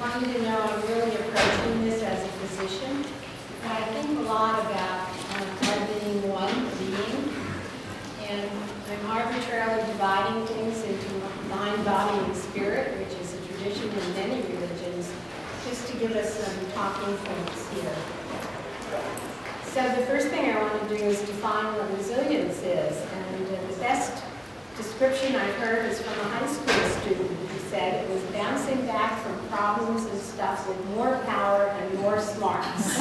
want you to know I'm really approaching this as a physician. And I think a lot about our being one being. And I'm arbitrarily dividing things into mind, body, and spirit, which is a tradition in many religions, just to give us some talking points here. So the first thing I want to do is define what resilience is. And the best description I've heard is from a high school student who said it was bouncing back from problems and stuff with more power and more smarts.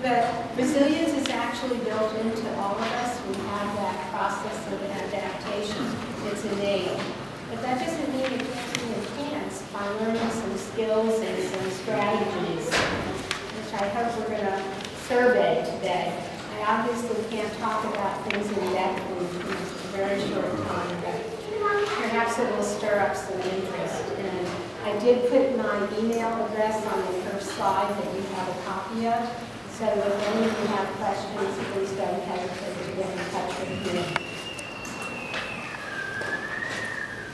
But resilience is actually built into all of us. We have that process of adaptation. It's innate. But that doesn't mean it can't be enhanced by learning some skills and some strategies, which I hope we're going to survey today. I obviously can't talk about things in depth in a very short time, but perhaps it will stir up some interest. And I did put my email address on the first slide that you have a copy of. So if any of you have questions, please don't hesitate to get in touch with me.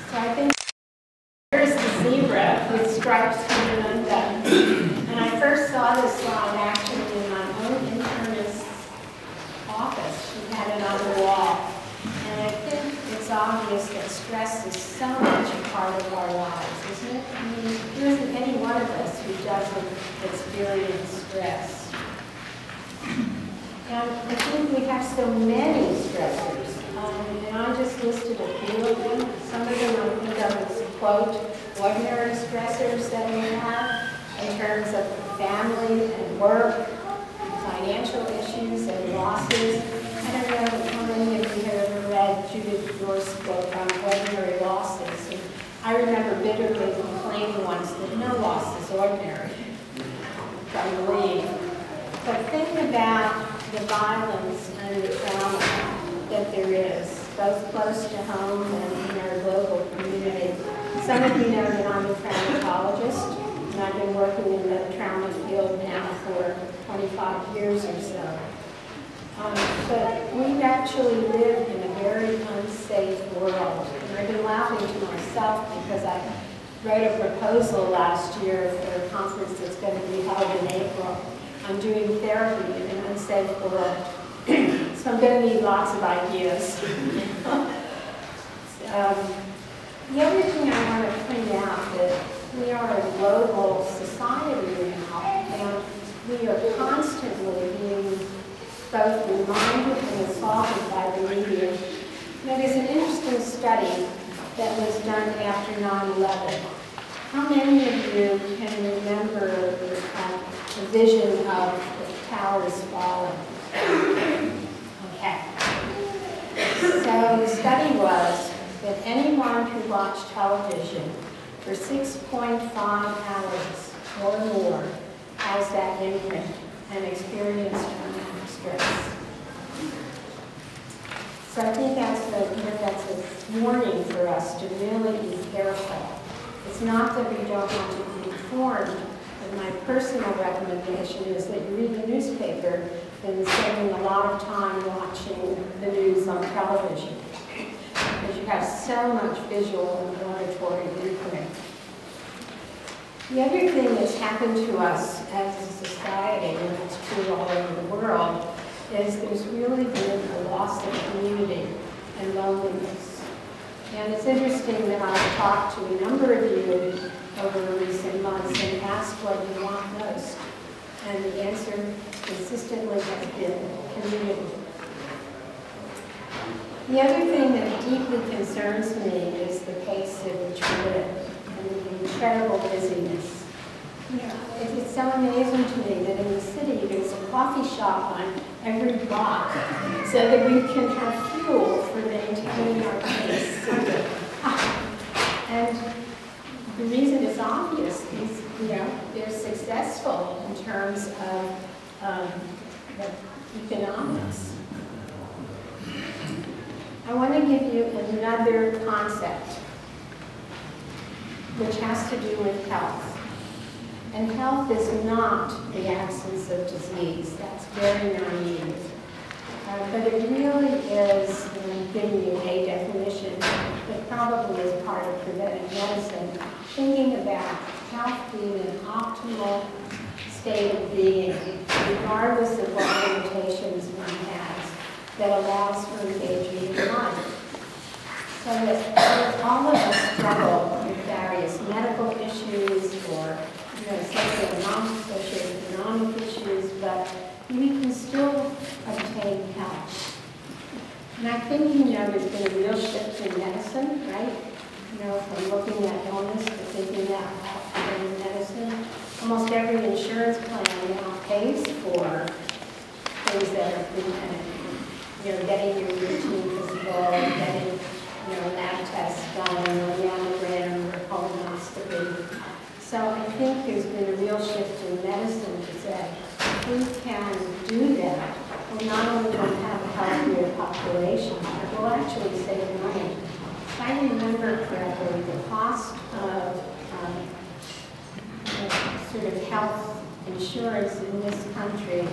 So I think here's the zebra with stripes coming undone. And I first saw this slide actually in my own internist's office. She had it on the wall. And I think it's obvious that stress is so much a part of our lives, isn't it? I mean, there isn't any one of us who doesn't experience stress. And I think we have so many stressors, and I just listed a few of them. Some of them I think of as, quote, ordinary stressors that we have in terms of family and work, financial issues and losses. I don't know how many of you have ever read Judith York's book on ordinary losses. And I remember bitterly complaining once that no loss is ordinary from leave. But think about the violence and the trauma that there is, both close to home and in our global community. Some of you know that I'm a traumatologist, and I've been working in the trauma field now for 25 years or so. But we actually live in a very unsafe world. And I've been laughing to myself because I wrote a proposal last year for a conference that's going to be held in April. I'm doing therapy in an unsafe world. So I'm going to need lots of ideas. The other thing I want to point out that we are a global society now, and we are constantly being both reminded and assaulted by the media. Now, there's an interesting study that was done after 9/11. How many of you can remember the vision of the towers falling? Okay. So the study was that anyone who watched television for 6.5 hours or more has that imprint and experienced traumatic stress. So I think that's a warning for us to really be careful. It's not that we don't want to be informed, but my personal recommendation is that you read the newspaper than spending a lot of time watching the news on television, because you have so much visual and auditory input. The other thing that's happened to us as a society, and it's true all over the world, is there's really been a loss of community and loneliness. And it's interesting that I've talked to a number of you over recent months and asked what you want most. And the answer consistently has been community. The other thing that deeply concerns me is the pace at which we live and the incredible busyness. You know, it's so amazing to me that in the city there's a coffee shop on every block so that we can have fuel for maintaining our pace. And the reason is obvious. They're successful in terms of economics. I want to give you another concept which has to do with health. And health is not the absence of disease. That's very naive. But it really is, giving you a definition, that probably is part of preventive medicine, thinking about health being an optimal state of being, regardless of what limitations one has, that allows for engagement in life. So that all of us struggle with various medical issues or socioeconomic issues, but we can still obtain health. And I think, there's been a real shift in medicine, right? From looking at illness to thinking about health and medicine. Almost every insurance plan now pays for things that are preventive. Getting your routine physical, getting, lab tests done, or mammogram, or colonoscopy. So I think there's been a real shift in medicine to say, if we can do that, we'll not only going to have a healthier population, but we'll actually save money. If I remember correctly, the cost of sort of health insurance in this country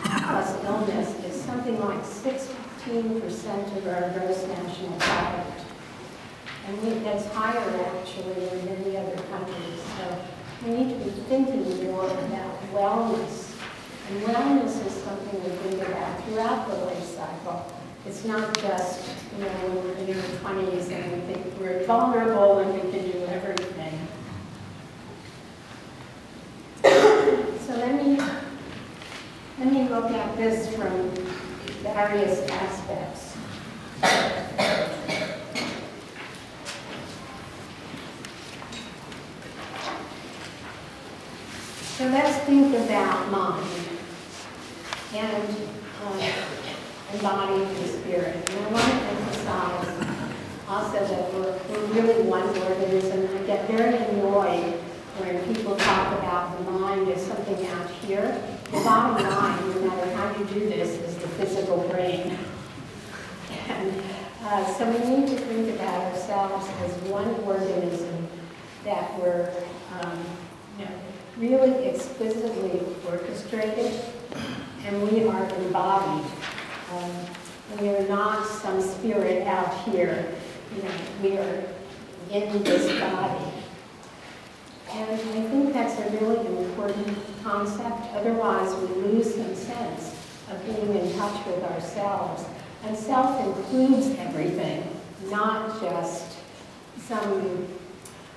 plus illness is something like 16% of our gross national product. And that's higher actually than many other countries. So we need to be thinking more about wellness. And wellness is something we think about throughout the life cycle. It's not just, when we're in our 20s and we think we're vulnerable and we can do everything. So let me look at this from various aspects. So let's think about mind and body and spirit. And I want to emphasize also that we're really one organism. I get very annoyed when people talk about the mind as something out here. The bottom line, no matter how you do this, is the physical brain. And so we need to think about ourselves as one organism that we're really exquisitely orchestrated, and we are embodied. We are not some spirit out here. We are in this body. And I think that's a really important concept. Otherwise, we lose some sense of being in touch with ourselves. And self includes everything, not just some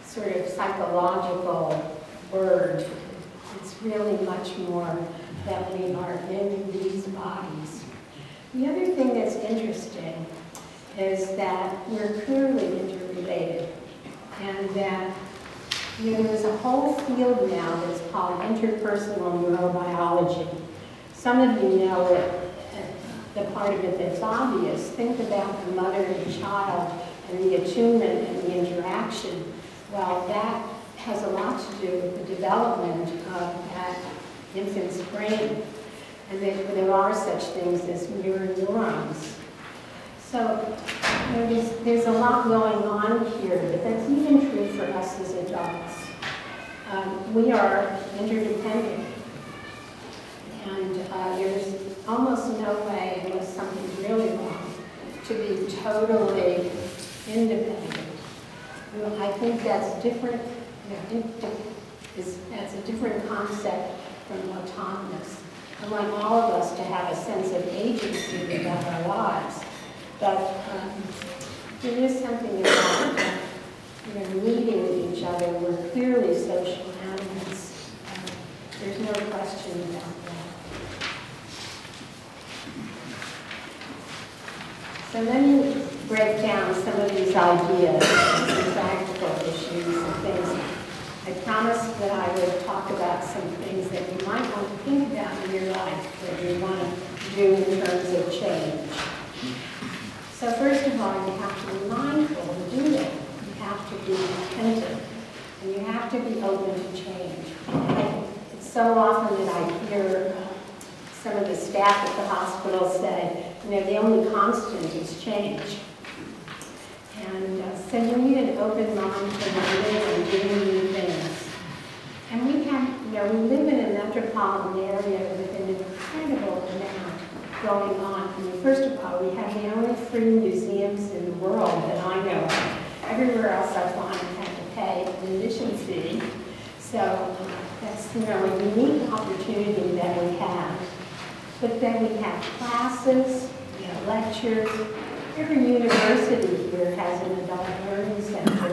sort of psychological word. It's really much more that we are in these bodies. The other thing that's interesting is that we're clearly interrelated, and that there's a whole field now that's called interpersonal neurobiology. Some of you know it, the part of it that's obvious. Think about the mother and the child and the attunement and the interaction. Well, that has a lot to do with the development of that infant's brain. And there are such things as mirror neurons. So there's a lot going on here, but that's even true for us as adults. We are interdependent. And there's almost no way, unless something's really wrong, to be totally independent. I think that's different. That's a different concept from autonomous. I want all of us to have a sense of agency about our lives, but there is something about needing each other. We're clearly social animals. There's no question about that. So let me break down some of these ideas, some practical issues and things. I promised that I would talk about some things that you might want to think about in your life that you want to do in terms of change. So first of all, you have to be mindful to do that. You have to be attentive, and you have to be open to change. And it's so often that I hear some of the staff at the hospital say, the only constant is change. And so you need an open mind for learning and doing new things. And we have, we live in a metropolitan area with an incredible amount going on. I mean, first of all, we have the only free museums in the world that I know of. Everywhere else I've gone, I had to pay an admission fee. So that's, you know, a unique opportunity that we have. But then we have classes, we have lectures. Every university here has an adult learning center.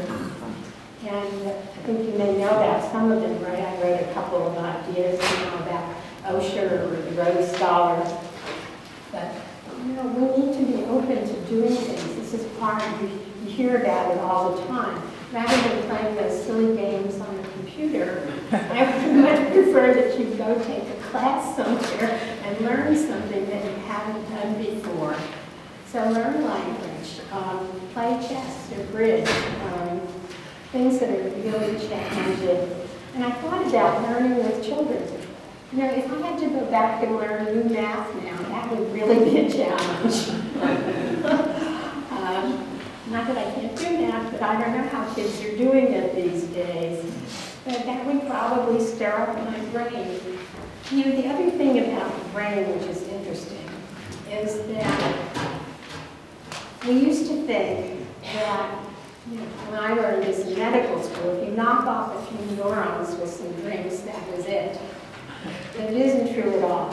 And I think you may know about some of them, right? I wrote a couple of ideas, you know, about Osher or the Rhodes Scholar. But, you know, we need to be open to doing things. This is part, you hear about it all the time. Rather than playing those silly games on the computer, I would much prefer that you go take a class somewhere and learn something that you haven't done before. So learn language, play chess or bridge, things that are really challenging. And I thought about learning with children. You know, if I had to go back and learn new math now, that would really be a challenge. Not that I can't do math, but I don't know how kids are doing it these days. But that would probably stir up my brain. You know, the other thing about the brain, which is interesting, is that we used to think that, you know, when I learned this in medical school, if you knock off a few neurons with some drinks, that was it. But it isn't true at all.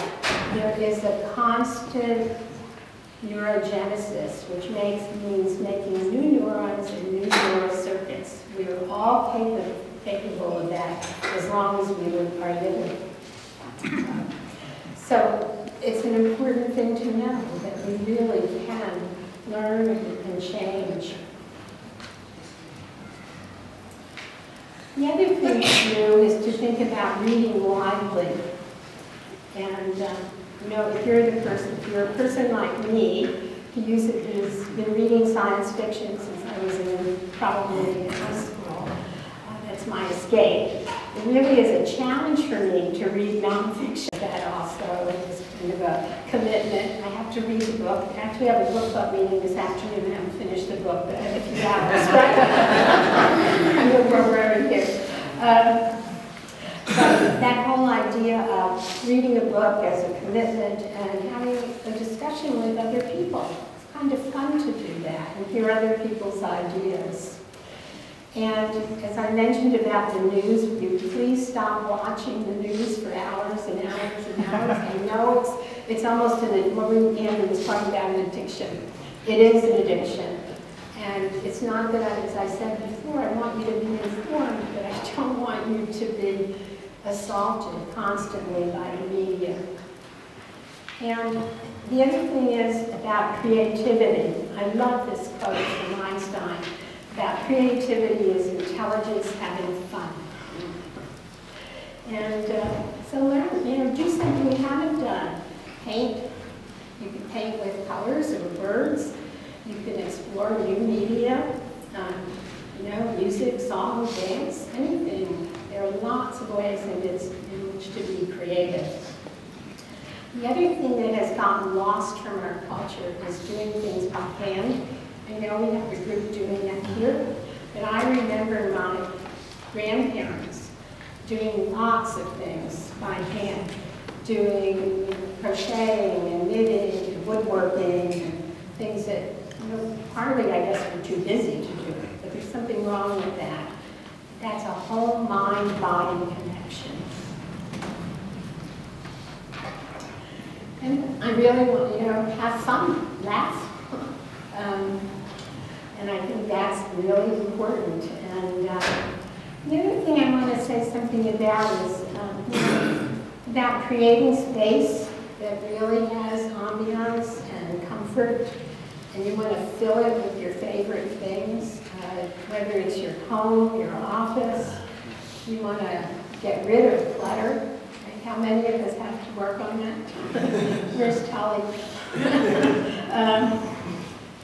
There is a constant neurogenesis, which means making new neurons and new neural circuits. We are all capable of that as long as we are living. So it's an important thing to know that we really can learn and change. The other thing to do is to think about reading widely. And you know, if you're a person like me, who's been reading science fiction since I was probably in high school, that's my escape. It really is a challenge for me to read nonfiction. That also is kind of a commitment. I have to read the book. I actually have a book club meeting this afternoon. I haven't finished the book, but I have a few hours. I'm going to go right here. But that whole idea of reading a book as a commitment and having a discussion with other people. It's kind of fun to do that and hear other people's ideas. And as I mentioned about the news, would you please stop watching the news for hours and hours and hours? I know it's almost Andrew was talking about an addiction. It is an addiction. And it's not that, as I said before, I want you to be informed, but I don't want you to be assaulted constantly by the media. And the other thing is about creativity. I love this quote from Einstein about creativity is intelligence having fun. And so learn, you know, do something you haven't done. Paint. You can paint with colors or words. You can explore new media, you know, music, song, dance, anything. There are lots of ways in which to be creative. The other thing that has gotten lost from our culture is doing things by hand. I know we have a group doing that here, but I remember my grandparents doing lots of things by hand, doing crocheting and knitting and woodworking and things that, you know, partly, I guess, we're too busy to do it, but there's something wrong with that. That's a whole mind-body connection. And I really want, you know, have fun, laugh. And I think that's really important. And the other thing I want to say something about is you know, about creating space that really has ambiance and comfort. And you want to fill it with your favorite things, whether it's your home, your office. You want to get rid of clutter. Like how many of us have to work on that? Where's Tolly?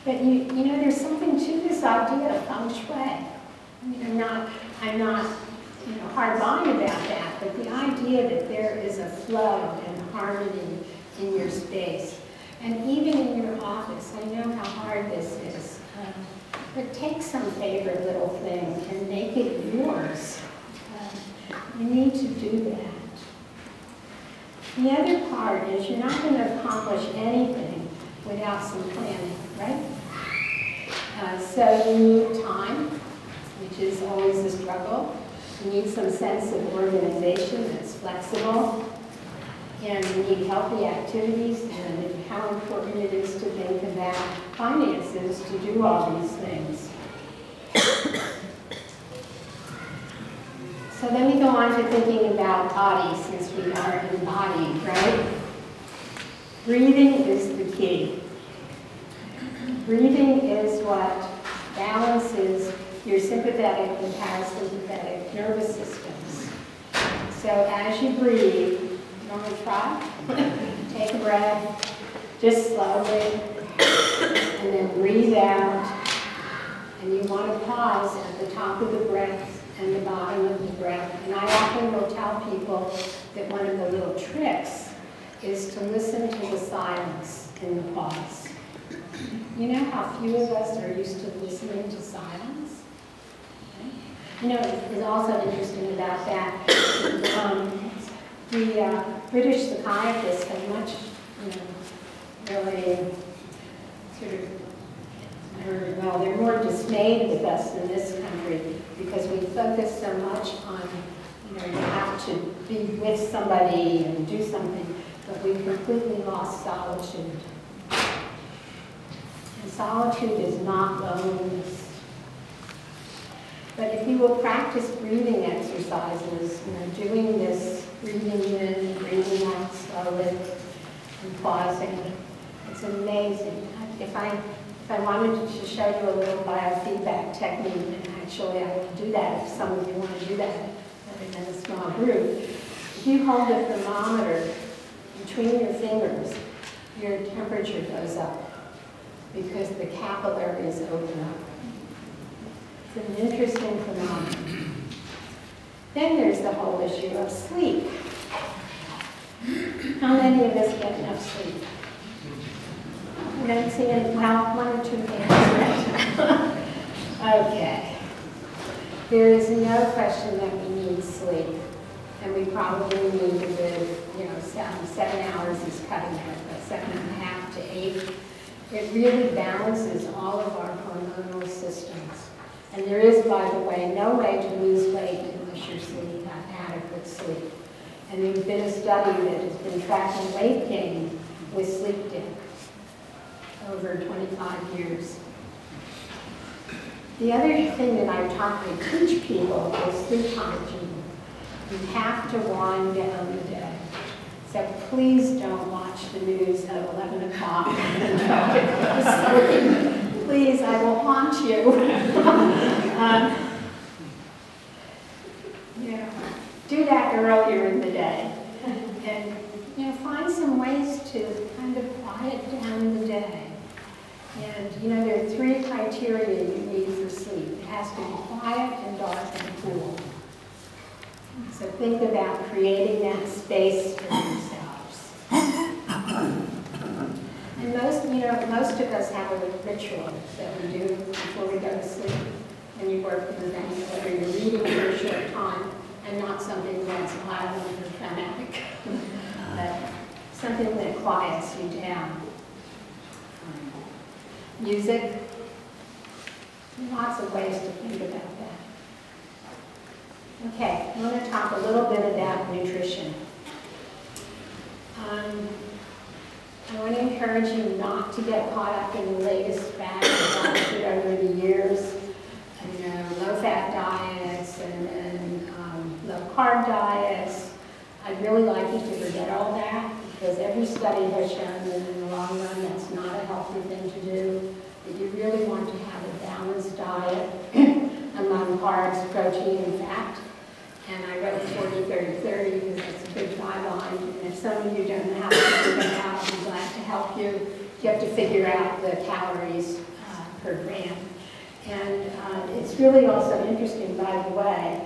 But you know, there's something to this idea of feng shui. I'm not you know, hard-line about that, but the idea that there is a flow and harmony in your space. And even in your office, I know how hard this is, but take some favorite little thing and make it yours. You need to do that. The other part is you're not going to accomplish anything without some planning, right? So you need time, which is always a struggle. You need some sense of organization that's flexible. And you need healthy activities, and how important it is to think about finances to do all these things. So let me go on to thinking about body, since we are embodied, right? Breathing is the key. Breathing is what balances your sympathetic and parasympathetic nervous systems. So as you breathe, you want to try? Take a breath, just slowly, and then breathe out. And you want to pause at the top of the breath and the bottom of the breath. And I often will tell people that one of the little tricks is to listen to the silence in the pause. You know how few of us are used to listening to silence? Okay. You know, it's also interesting about that. The British psychiatrists have much, really sort of, well, they're more dismayed with us in this country because we focus so much on, you have to be with somebody and do something, but we've completely lost solitude. And solitude is not loneliness. But if you will practice breathing exercises, doing this, breathing in, breathing out slowly, and pausing, it's amazing. If I wanted to show you a little biofeedback technique, and actually I will do that if some of you want to do that, other than a small group. If you hold a thermometer between your fingers, your temperature goes up because the capillaries open up. It's an interesting phenomenon. Then there's the whole issue of sleep. How many of us get enough sleep? I don't see any, well, one or two hands, right? Okay. There is no question that we need sleep. And we probably need to live, 7 hours is cutting it, but 7.5 to 8. It really balances all of our hormonal systems. And there is, by the way, no way to lose weight unless you're sleeping adequate sleep. And there's been a study that has been tracking weight gain with sleep debt over 25 years. The other thing that I teach people is sleep hygiene. You have to wind down the day. So please don't watch the news at 11 o'clock and try to go to sleep. Please, I will haunt you. Do that earlier in the day. And find some ways to kind of quiet down the day. And there are 3 criteria you need for sleep. It has to be quiet and dark and cool. So think about creating that space for yourselves. And most of us have a ritual that we do before we go to sleep. When you work with them, whether you're reading for a short time and not something that's violent or traumatic, but something that quiets you down. Music, lots of ways to think about that. Okay, I want to talk a little bit about nutrition. I want to encourage you not to get caught up in the latest fad adopted over the years. Low-fat diets and low-carb diets. I'd really like you to forget all that, because every study has shown that in the long run that's not a healthy thing to do. That you really want to have a balanced diet among carbs, protein, and fat. And I wrote 40-30-30 because that's a good guideline. And if some of you don't know how to figure that out, I'd be glad to help you. You have to figure out the calories per gram. And it's really also interesting, by the way,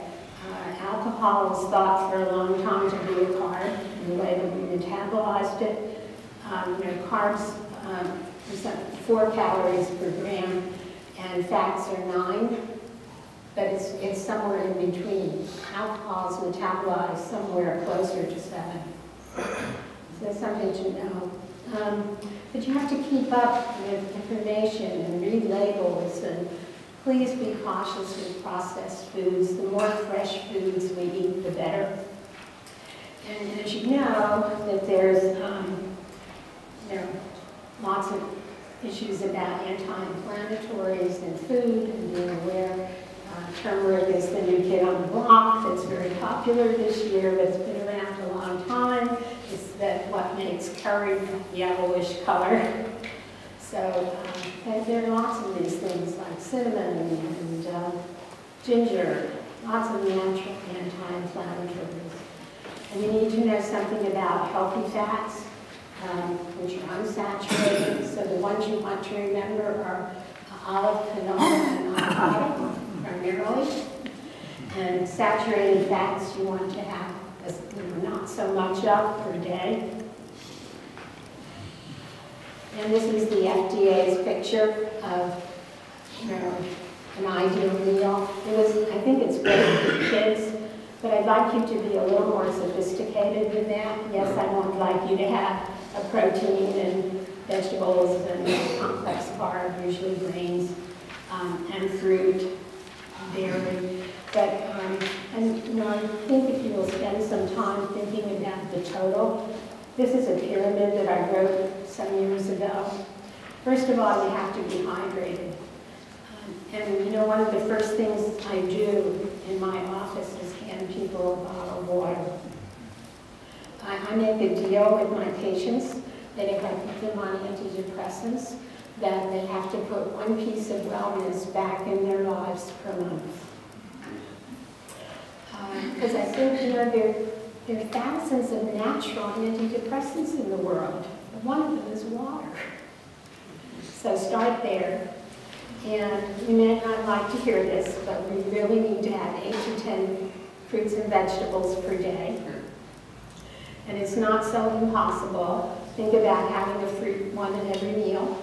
alcohol is thought for a long time to be a carb, in the way that we metabolized it. Carbs present 4 calories per gram, and fats are 9, but it's somewhere in between. Alcohol is metabolized somewhere closer to 7. That's something to know. But you have to keep up with information and read labels, and please be cautious with processed foods. The more fresh foods we eat, the better. And as you know, that there's lots of issues about anti-inflammatories in food and being aware. Turmeric is the new kid on the block that's very popular this year, but it's been around a long time. It's what makes curry yellowish color. So there are lots of these things like cinnamon and ginger, lots of natural anti-inflammatories. And you need to know something about healthy fats, which are unsaturated. So the ones you want to remember are olive, canola, and avocado, primarily. And saturated fats you want to have not so much of per day. And this is the FDA's picture of an ideal meal. I think it's great for kids, but I'd like you to be a little more sophisticated than that. Yes, I would like you to have a protein and vegetables and complex carb, usually grains, and fruit, dairy. But I think if you will spend some time thinking about the total, this is a pyramid that I wrote some years ago. First of all, you have to be hydrated. And one of the first things I do in my office is hand people a bottle of water. I make a deal with my patients that if I put them on antidepressants, that they have to put one piece of wellness back in their lives per month. Because I think, there are thousands of natural antidepressants in the world. One of them is water. So start there. And you may not like to hear this, but we really need to have 8 to 10 fruits and vegetables per day. And it's not so impossible. Think about having a fruit one in every meal.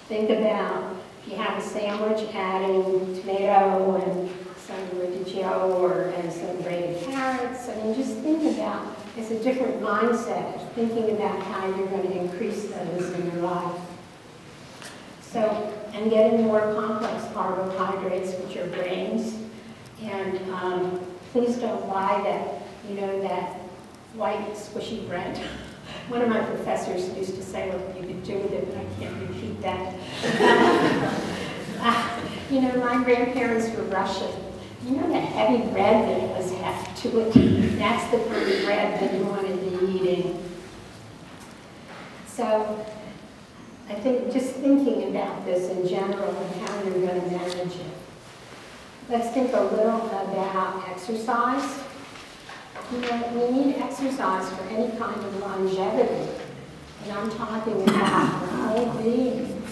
Think about if you have a sandwich, adding tomato and some radicchio and some grated carrots. I mean, just think about, it's a different mindset of thinking about how you're going to increase those in your life. So, and getting more complex carbohydrates, which are grains. And please don't buy that, that white squishy bread. One of my professors used to say what you could do with it, but I can't repeat that. My grandparents were Russian. That heavy bread that has heft to it? That's the kind of bread that you want to be eating. So I think just thinking about this in general and how you're going to manage it. Let's think a little about exercise. We need exercise for any kind of longevity. And I'm talking about the whole being.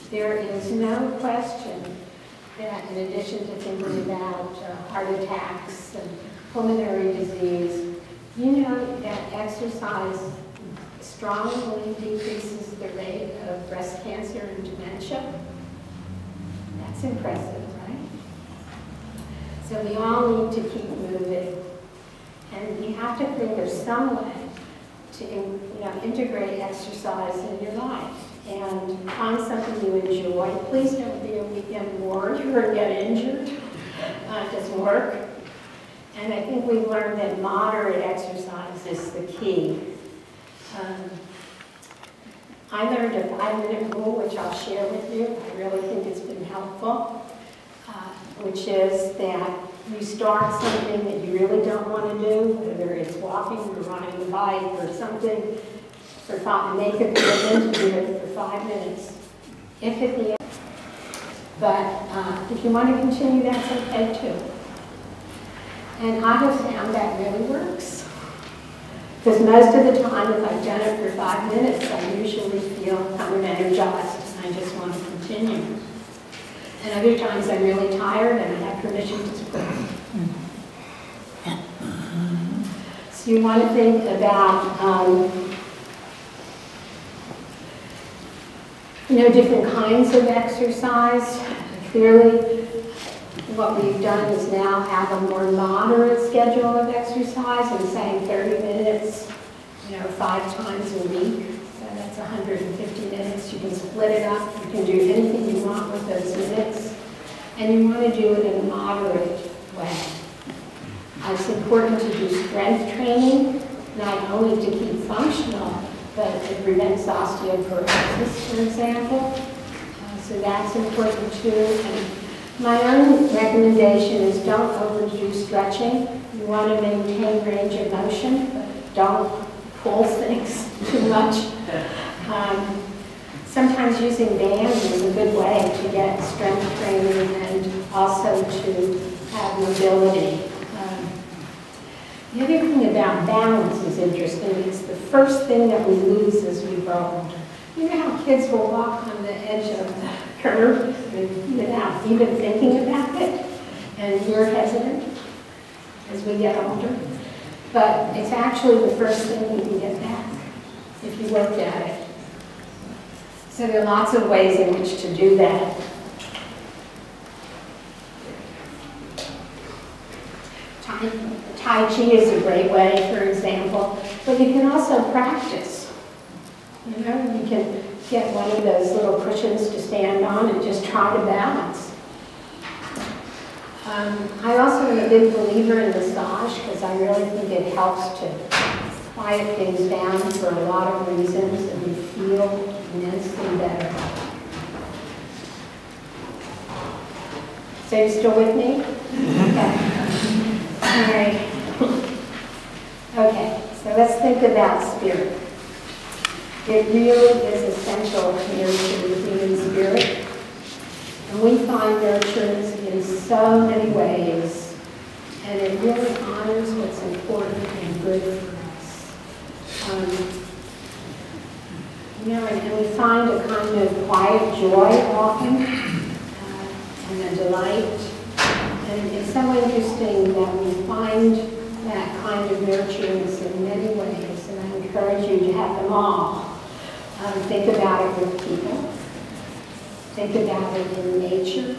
There is no question that in addition to thinking about heart attacks and pulmonary disease, that exercise strongly decreases the rate of breast cancer and dementia. That's impressive, right? So we all need to keep moving. And you have to think of some way to integrate exercise in your life and find something you enjoy. Please don't be a weekend warrior or get injured. It doesn't work. And I think we've learned that moderate exercise is the key. I learned a 5-minute rule, which I'll share with you. I really think it's been helpful, which is that you start something that you really don't want to do, whether it's walking or riding a bike or something, make a commitment to do it for 5 minutes. If at the end, but if you want to continue, that's okay too. And I have found that really works. Because most of the time, if I've done it for 5 minutes, I usually feel kind of energized and I just want to continue. And other times I'm really tired and I have permission to quit. So you want to think about different kinds of exercise. Clearly, what we've done is now have a more moderate schedule of exercise and saying 30 minutes 5 times a week. So that's 150 minutes. You can split it up. You can do anything you want with those minutes. And you want to do it in a moderate way. It's important to do strength training, not only to keep functional, but it prevents osteoporosis, for example. So that's important too. And my own recommendation is don't overdo stretching. You want to maintain range of motion, but don't pull things too much. Sometimes using bands is a good way to get strength training and also to have mobility. The other thing about balance is interesting. It's the first thing that we lose as we grow older. You know how kids will walk on the edge of the curve without even thinking about it? And we're hesitant as we get older. But it's actually the first thing we can get back if you work at it. So there are lots of ways in which to do that. Tai Chi is a great way, for example, but you can also practice. You can get one of those little cushions to stand on and just try to balance. I also am a big believer in massage because I really think it helps to quiet things down for a lot of reasons, and you feel immensely better. So you're still with me? Okay. All right. Okay, so let's think about spirit. It really is essential to nurture the human spirit. And we find nurturance in so many ways. And it really honors what's important and good for us. And we find a kind of quiet joy often, and a delight. And it's so interesting that we find that kind of nurturance in many ways, and I encourage you to have them all. Think about it with people. Think about it in nature.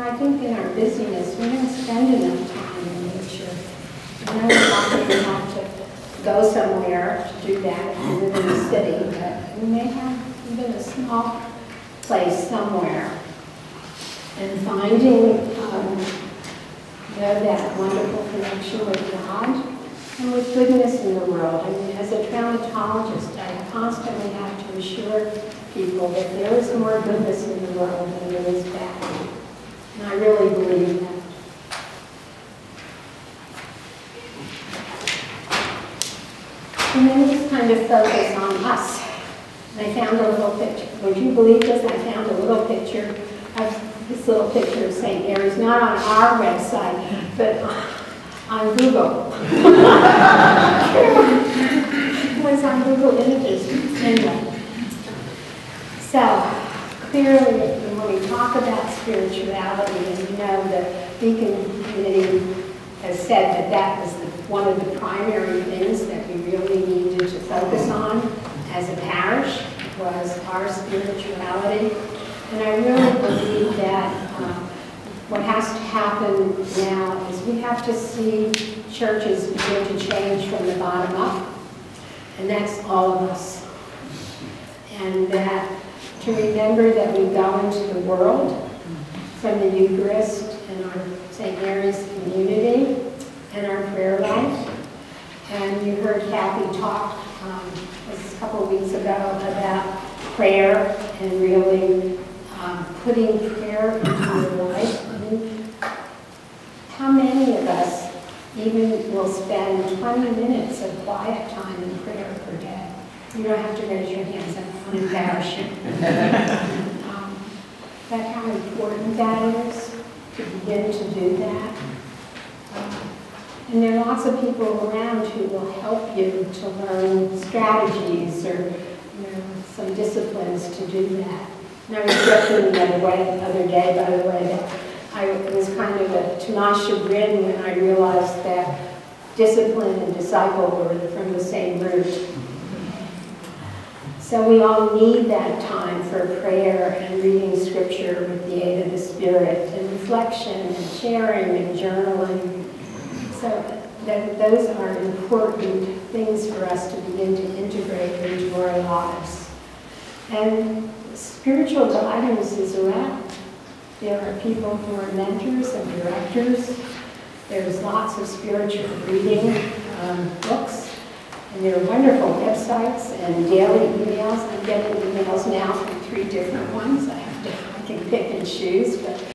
I think in our busyness, we don't spend enough time in nature. Often we have to go somewhere to do that. We live in the city, but we may have even a small place somewhere. And finding that wonderful connection with God and with goodness in the world. I mean, as a traumatologist, I constantly have to assure people that there is more goodness in the world than there is bad. And I really believe that. And then just kind of focus on us. And I found a little picture. Would you believe this? I found a little picture of this little picture of St. Mary's, not on our website, but on Google. It was on Google Images. Anyway. So, clearly, when we talk about spirituality, and the Beacon Committee has said that that was one of the primary things that we really needed to focus on as a parish, was our spirituality. And I really believe that what has to happen now is we have to see churches begin to change from the bottom up. And that's all of us. And that to remember that we go into the world from the Eucharist and our St. Mary's community and our prayer life. And you heard Kathy talk a couple of weeks ago about prayer and really putting prayer into your life. I mean, how many of us even will spend 20 minutes of quiet time in prayer per day? You don't have to raise your hands, I don't want to embarrass you. But how important that is to begin to do that. And there are lots of people around who will help you to learn strategies or some disciplines to do that. And I was joking the other day, by the way, that it was kind of to my chagrin when I realized that discipline and disciple were from the same root. So we all need that time for prayer and reading scripture with the aid of the Spirit, and reflection and sharing and journaling. So those are important things for us to begin to integrate into our lives. And spiritual guidance is around. There are people who are mentors and directors. There's lots of spiritual reading books. And there are wonderful websites and daily emails. I'm getting emails now from 3 different ones. I can pick and choose, but